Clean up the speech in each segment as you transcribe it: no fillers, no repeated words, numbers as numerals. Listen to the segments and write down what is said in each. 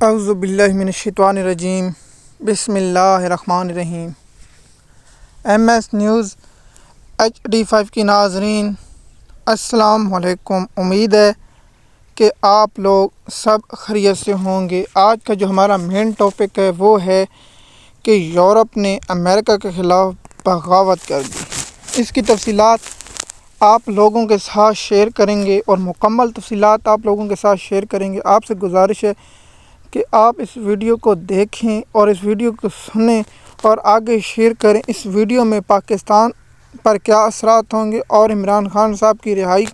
اعوذ باللہ من الشیطان الرجیم بسم اللہ الرحمن الرحیم۔ ایم ایس نیوز HD5 کی ناظرین السلام علیکم۔ امید ہے کہ آپ لوگ سب خیریت سے ہوں گے۔ آج کا جو ہمارا مین ٹاپک ہے وہ ہے کہ یورپ نے امریکہ کے خلاف بغاوت کر دی۔ اس کی تفصیلات آپ لوگوں کے ساتھ شیئر کریں گے اور مکمل تفصیلات آپ لوگوں کے ساتھ شیئر کریں گے۔ آپ سے گزارش ہے کہ آپ اس ویڈیو کو دیکھیں اور اس ویڈیو کو سنیں اور آگے شیئر کریں۔ اس ویڈیو میں پاکستان پر کیا اثرات ہوں گے اور عمران خان صاحب کی رہائی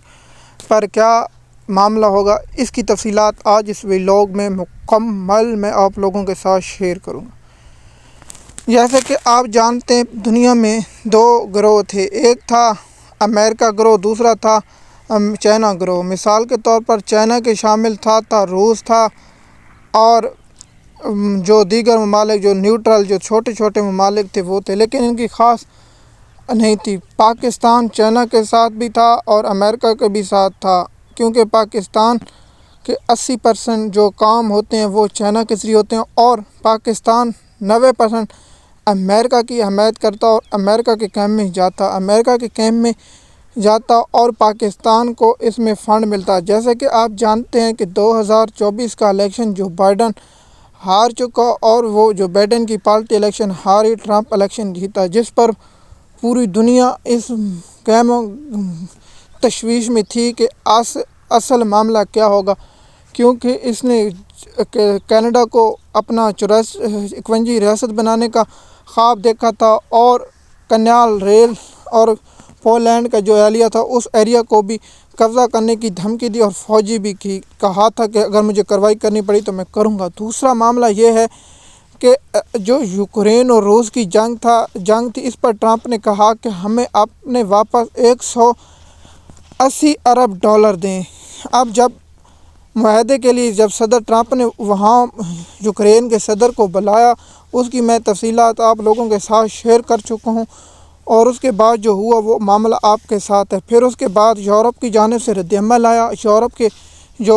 پر کیا معاملہ ہوگا، اس کی تفصیلات آج اس ویلاگ میں مکمل میں آپ لوگوں کے ساتھ شیئر کروں گا۔ جیسے کہ آپ جانتے ہیں دنیا میں دو گروہ تھے، ایک تھا امریکہ گروہ، دوسرا تھا چائنا گروہ۔ مثال کے طور پر چائنا کے شامل تھا روس تھا اور جو دیگر ممالک جو نیوٹرل جو چھوٹے چھوٹے ممالک تھے وہ تھے، لیکن ان کی خاص نہیں تھی۔ پاکستان چائنا کے ساتھ بھی تھا اور امریکہ کے بھی ساتھ تھا، کیونکہ پاکستان کے 80% جو کام ہوتے ہیں وہ چائنا کے ذریعے ہوتے ہیں اور پاکستان 90% امریکہ کی حمایت کرتا اور امریکہ کے کیمپ میں جاتا اور پاکستان کو اس میں فنڈ ملتا۔ جیسے کہ آپ جانتے ہیں کہ 2024 کا الیکشن جو بائیڈن ہار چکا اور وہ جو بائیڈن کی پارٹی الیکشن ہاری، ٹرمپ الیکشن جیتا، جس پر پوری دنیا اس تشویش میں تھی کہ اصل معاملہ کیا ہوگا، کیونکہ اس نے کینیڈا کو اپنا 51 ریاست بنانے کا خواب دیکھا تھا اور کنال ریل اور پولینڈ کا جو ایریا تھا اس ایریا کو بھی قبضہ کرنے کی دھمکی دی اور فوجی بھی کہا تھا کہ اگر مجھے کارروائی کرنی پڑی تو میں کروں گا۔ دوسرا معاملہ یہ ہے کہ جو یوکرین اور روس کی جنگ تھی، اس پر ٹرمپ نے کہا کہ ہمیں اپنے واپس $180 ارب دیں۔ اب جب معاہدے کے لیے جب صدر ٹرمپ نے وہاں یوکرین کے صدر کو بلایا، اس کی میں تفصیلات آپ لوگوں کے ساتھ شیئر کر چکا ہوں اور اس کے بعد جو ہوا وہ معاملہ آپ کے ساتھ ہے۔ پھر اس کے بعد یورپ کی جانب سے رد عمل آیا۔ یورپ کے جو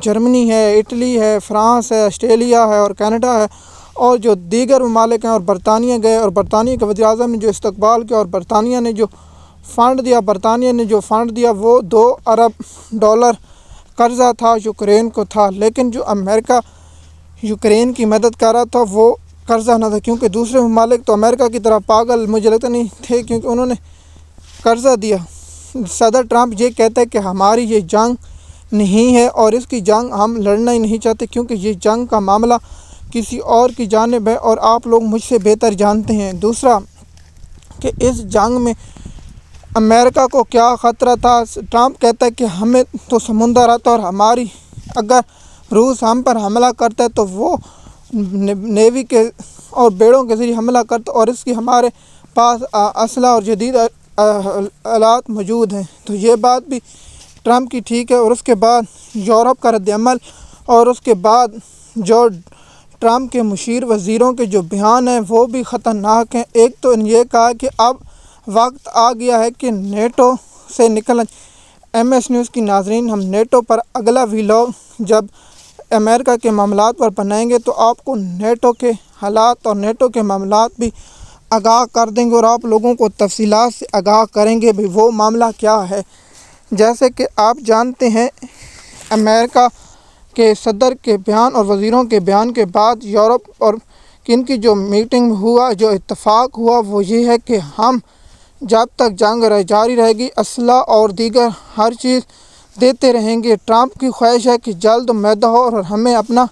جرمنی ہے، اٹلی ہے، فرانس ہے، آسٹریلیا ہے اور کینیڈا ہے اور جو دیگر ممالک ہیں اور برطانیہ گئے اور برطانیہ کے وزیر اعظم نے جو استقبال کیا اور برطانیہ نے جو فنڈ دیا وہ $2 ارب قرضہ تھا، یوکرین کو تھا، لیکن جو امریکہ یوکرین کی مدد کر رہا تھا وہ قرضہ نہ تھا، کیونکہ دوسرے ممالک تو امریکہ کی طرح پاگل مجھے لگتا نہیں تھے، کیونکہ انہوں نے قرضہ دیا۔ صدر ٹرمپ یہ کہتا ہے کہ ہماری یہ جنگ نہیں ہے اور اس کی جنگ ہم لڑنا ہی نہیں چاہتے، کیونکہ یہ جنگ کا معاملہ کسی اور کی جانب ہے اور آپ لوگ مجھ سے بہتر جانتے ہیں۔ دوسرا کہ اس جنگ میں امریکہ کو کیا خطرہ تھا، ٹرمپ کہتا ہے کہ ہمیں تو سمندر آتا اور اگر روس ہم پر حملہ کرتا ہے تو وہ نیوی کے اور بیڑوں کے ذریعے حملہ کرتا اور اس کی ہمارے پاس اسلحہ اور جدید آلات موجود ہیں۔ تو یہ بات بھی ٹرمپ کی ٹھیک ہے۔ اور اس کے بعد یورپ کا رد عمل اور اس کے بعد جو ٹرمپ کے مشیر وزیروں کے جو بیان ہیں وہ بھی خطرناک ہیں۔ ایک تو یہ کہا کہ اب وقت آ گیا ہے کہ نیٹو سے نکلنا۔ ایم ایس نیوز کی ناظرین، ہم نیٹو پر اگلا ویلاگ جب امریکہ کے معاملات پر بنائیں گے تو آپ کو نیٹو کے حالات اور نیٹو کے معاملات بھی آگاہ کر دیں گے اور آپ لوگوں کو تفصیلات سے آگاہ کریں گے بھی وہ معاملہ کیا ہے۔ جیسے کہ آپ جانتے ہیں امریکہ کے صدر کے بیان اور وزیروں کے بیان کے بعد یورپ اور ان کی جو میٹنگ ہوا، جو اتفاق ہوا وہ یہ ہے کہ ہم جب تک جنگ جاری رہے گی اسلحہ اور دیگر ہر چیز دیتے رہیں گے۔ ٹرمپ کی خواہش ہے کہ جلد معاہدہ ہو اور ہمیں اپنا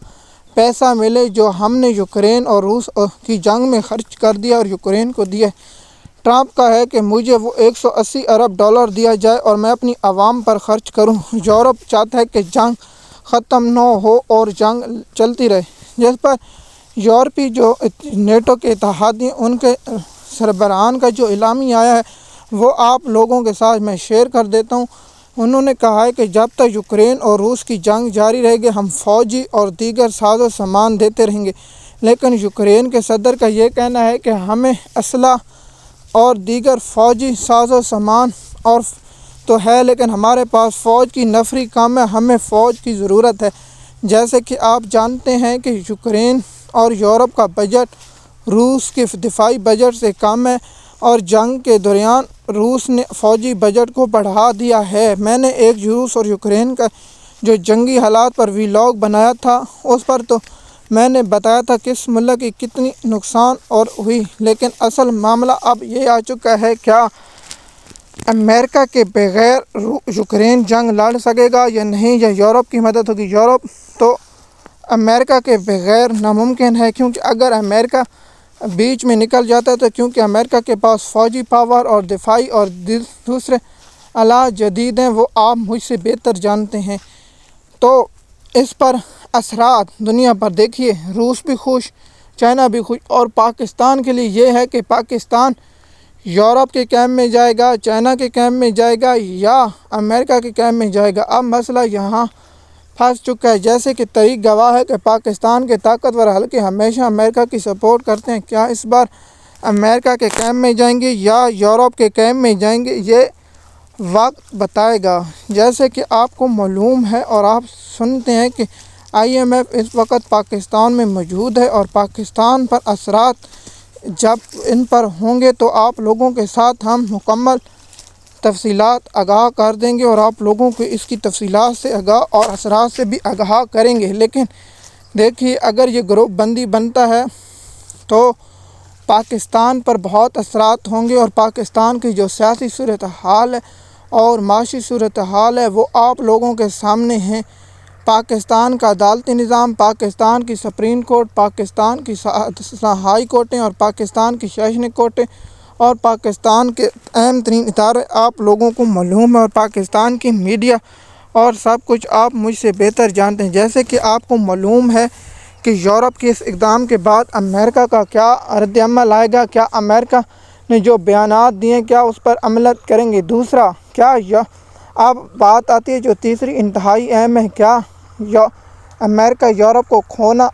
پیسہ ملے جو ہم نے یوکرین اور روس کی جنگ میں خرچ کر دیا اور یوکرین کو دیا۔ ٹرمپ کا ہے کہ مجھے وہ $180 ارب دیا جائے اور میں اپنی عوام پر خرچ کروں۔ یورپ چاہتا ہے کہ جنگ ختم نہ ہو اور جنگ چلتی رہے، جس پر یورپی جو نیٹو کے اتحادی ان کے سربراہان کا جو اعلامیہ آیا ہے وہ آپ لوگوں کے ساتھ میں شیئر کر دیتا ہوں۔ انہوں نے کہا ہے کہ جب تک یوکرین اور روس کی جنگ جاری رہے گی ہم فوجی اور دیگر ساز و سامان دیتے رہیں گے، لیکن یوکرین کے صدر کا یہ کہنا ہے کہ ہمیں اسلحہ اور دیگر فوجی ساز و سامان تو ہے لیکن ہمارے پاس فوج کی نفری کم ہے، ہمیں فوج کی ضرورت ہے، جیسے کہ آپ جانتے ہیں کہ یوکرین اور یورپ کا بجٹ روس کے دفاعی بجٹ سے کم ہے، اور جنگ کے دوران روس نے فوجی بجٹ کو بڑھا دیا ہے۔ میں نے ایک روس اور یوکرین کا جو جنگی حالات پر ویلاگ بنایا تھا، اس پر تو میں نے بتایا تھا کہ اس ملک کی کتنی نقصان اور ہوئی، لیکن اصل معاملہ اب یہ آ چکا ہے، کیا امریکہ کے بغیر یوکرین جنگ لڑ سکے گا یا نہیں، یا یورپ کی مدد ہوگی؟ یورپ تو امریکہ کے بغیر ناممکن ہے، کیونکہ اگر امریکہ بیچ میں نکل جاتا ہے تو کیونکہ امریکہ کے پاس فوجی پاور اور دفاعی اور دوسرے آلات جدید ہیں، وہ آپ مجھ سے بہتر جانتے ہیں۔ تو اس پر اثرات دنیا پر دیکھیے، روس بھی خوش، چائنا بھی خوش، اور پاکستان کے لیے یہ ہے کہ پاکستان یورپ کے کیمپ میں جائے گا، چائنا کے کیمپ میں جائے گا یا امریکہ کے کیمپ میں جائے گا۔ اب مسئلہ یہاں پھنس چکا ہے، جیسے کہ تاریخ گواہ ہے کہ پاکستان کے طاقتور حلقے ہمیشہ امریکہ کی سپورٹ کرتے ہیں۔ کیا اس بار امریکہ کے کیمپ میں جائیں گے یا یورپ کے کیمپ میں جائیں گے، یہ وقت بتائے گا۔ جیسے کہ آپ کو معلوم ہے اور آپ سنتے ہیں کہ IMF اس وقت پاکستان میں موجود ہے، اور پاکستان پر اثرات جب ان پر ہوں گے تو آپ لوگوں کے ساتھ ہم مکمل تفصیلات آگاہ کر دیں گے، اور آپ لوگوں کو اس کی تفصیلات سے آگاہ اور اثرات سے بھی آگاہ کریں گے۔ لیکن دیکھیے، اگر یہ گروپ بندی بنتا ہے تو پاکستان پر بہت اثرات ہوں گے، اور پاکستان کی جو سیاسی صورتحال ہے اور معاشی صورتحال ہے وہ آپ لوگوں کے سامنے ہیں۔ پاکستان کا عدالتی نظام، پاکستان کی سپریم کورٹ، پاکستان کی ہائی کورٹیں اور پاکستان کی سیشنز کورٹیں اور پاکستان کے اہم ترین ادارے آپ لوگوں کو معلوم ہے، اور پاکستان کی میڈیا اور سب کچھ آپ مجھ سے بہتر جانتے ہیں۔ جیسے کہ آپ کو معلوم ہے کہ یورپ کے اس اقدام کے بعد امریکہ کا کیا رد عمل آئے گا، کیا امریکہ نے جو بیانات دیے کیا اس پر عمل کریں گے؟ دوسرا، کیا اب بات آتی ہے جو تیسری انتہائی اہم ہے، کیا امریکہ یورپ کو کھونا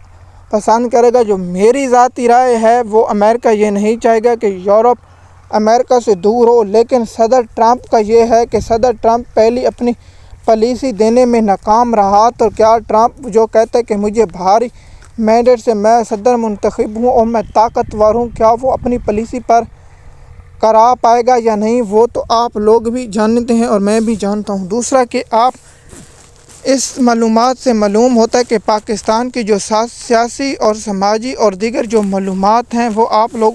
پسند کرے گا؟ جو میری ذاتی رائے ہے وہ امریکہ یہ نہیں چاہے گا کہ یورپ امریکہ سے دور ہو، لیکن صدر ٹرمپ کا یہ ہے کہ صدر ٹرمپ پہلی اپنی پالیسی دینے میں ناکام رہا، تو کیا ٹرمپ جو کہتا ہے کہ مجھے بھاری مینڈیٹ سے میں صدر منتخب ہوں اور میں طاقتور ہوں، کیا وہ اپنی پالیسی پر کرا پائے گا یا نہیں، وہ تو آپ لوگ بھی جانتے ہیں اور میں بھی جانتا ہوں۔ دوسرا کہ آپ اس معلومات سے معلوم ہوتا ہے کہ پاکستان کی جو سیاسی اور سماجی اور دیگر جو معلومات ہیں وہ آپ لوگ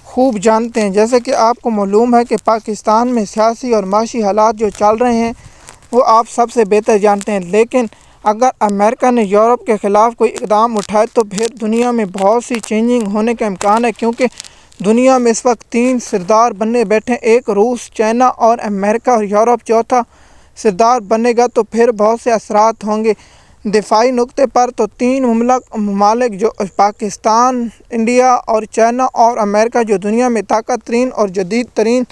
خوب جانتے ہیں۔ جیسے کہ آپ کو معلوم ہے کہ پاکستان میں سیاسی اور معاشی حالات جو چل رہے ہیں وہ آپ سب سے بہتر جانتے ہیں، لیکن اگر امریکہ نے یورپ کے خلاف کوئی اقدام اٹھائے تو پھر دنیا میں بہت سی چینجنگ ہونے کا امکان ہے، کیونکہ دنیا میں اس وقت 3 سردار بننے بیٹھے ہیں، ایک روس، چائنا اور امریکہ، اور یورپ چوتھا سردار بنے گا، تو پھر بہت سے اثرات ہوں گے۔ دفاعی نقطے پر تو 3 ممالک جو پاکستان، انڈیا اور چائنا اور امریکہ جو دنیا میں طاقت ترین اور جدید ترین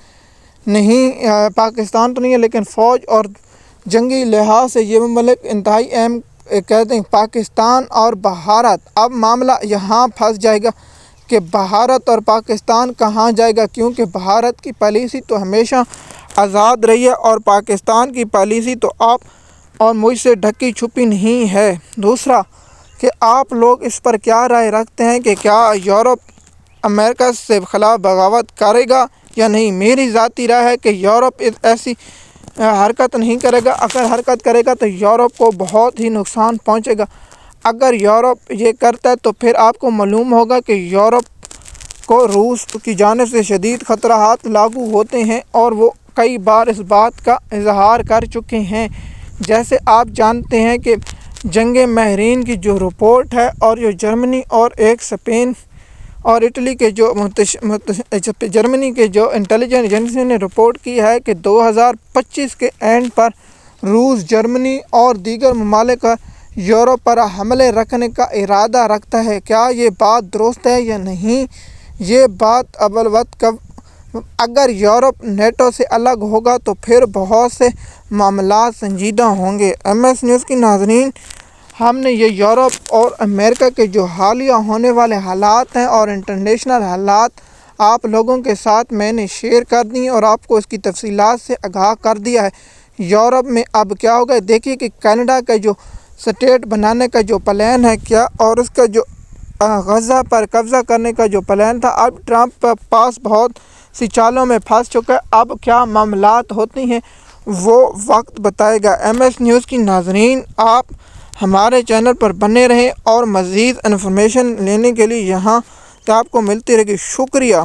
نہیں، پاکستان تو نہیں ہے لیکن فوج اور جنگی لحاظ سے یہ ممالک انتہائی اہم کہتے ہیں، پاکستان اور بھارت۔ اب معاملہ یہاں پھنس جائے گا کہ بھارت اور پاکستان کہاں جائے گا، کیونکہ بھارت کی پالیسی تو ہمیشہ آزاد رہی ہے اور پاکستان کی پالیسی تو آپ اور مجھ سے ڈھکی چھپی نہیں ہے۔ دوسرا کہ آپ لوگ اس پر کیا رائے رکھتے ہیں کہ کیا یورپ امریکہ سے خلاف بغاوت کرے گا یا نہیں؟ میری ذاتی رائے ہے کہ یورپ ایسی حرکت نہیں کرے گا، اگر حرکت کرے گا تو یورپ کو بہت ہی نقصان پہنچے گا۔ اگر یورپ یہ کرتا ہے تو پھر آپ کو معلوم ہوگا کہ یورپ کو روس کی جانب سے شدید خطرات لاگو ہوتے ہیں، اور وہ کئی بار اس بات کا اظہار کر چکے ہیں۔ جیسے آپ جانتے ہیں کہ جنگ ماہرین کی جو رپورٹ ہے، اور جو جرمنی اور ایک اسپین اور اٹلی کے جو جرمنی کے جو انٹیلیجنس ایجنسی نے رپورٹ کی ہے کہ 2025 کے اینڈ پر روس، جرمنی اور دیگر ممالک یورپ پر حملے رکھنے کا ارادہ رکھتا ہے۔ کیا یہ بات درست ہے یا نہیں؟ یہ بات اگر یورپ نیٹو سے الگ ہوگا تو پھر بہت سے معاملات سنجیدہ ہوں گے۔ MS نیوز کی ناظرین، ہم نے یہ یورپ اور امریکہ کے جو حالیہ ہونے والے حالات ہیں اور انٹرنیشنل حالات آپ لوگوں کے ساتھ میں نے شیئر کر دی ہیں، اور آپ کو اس کی تفصیلات سے آگاہ کر دیا ہے۔ یورپ میں اب کیا ہوگا، دیکھیے کہ کینیڈا کے جو اسٹیٹ بنانے کا جو پلان ہے کیا، اور اس کا جو غزہ پر قبضہ کرنے کا جو پلان تھا، اب ٹرمپ پاس بہت سی چالوں میں پھنس چکا ہے۔ اب کیا معاملات ہوتی ہیں وہ وقت بتائے گا۔ ایم ایس نیوز کی ناظرین، آپ ہمارے چینل پر بنے رہیں اور مزید انفارمیشن لینے کے لیے یہاں سے آپ کو ملتی رہے گی۔ شکریہ۔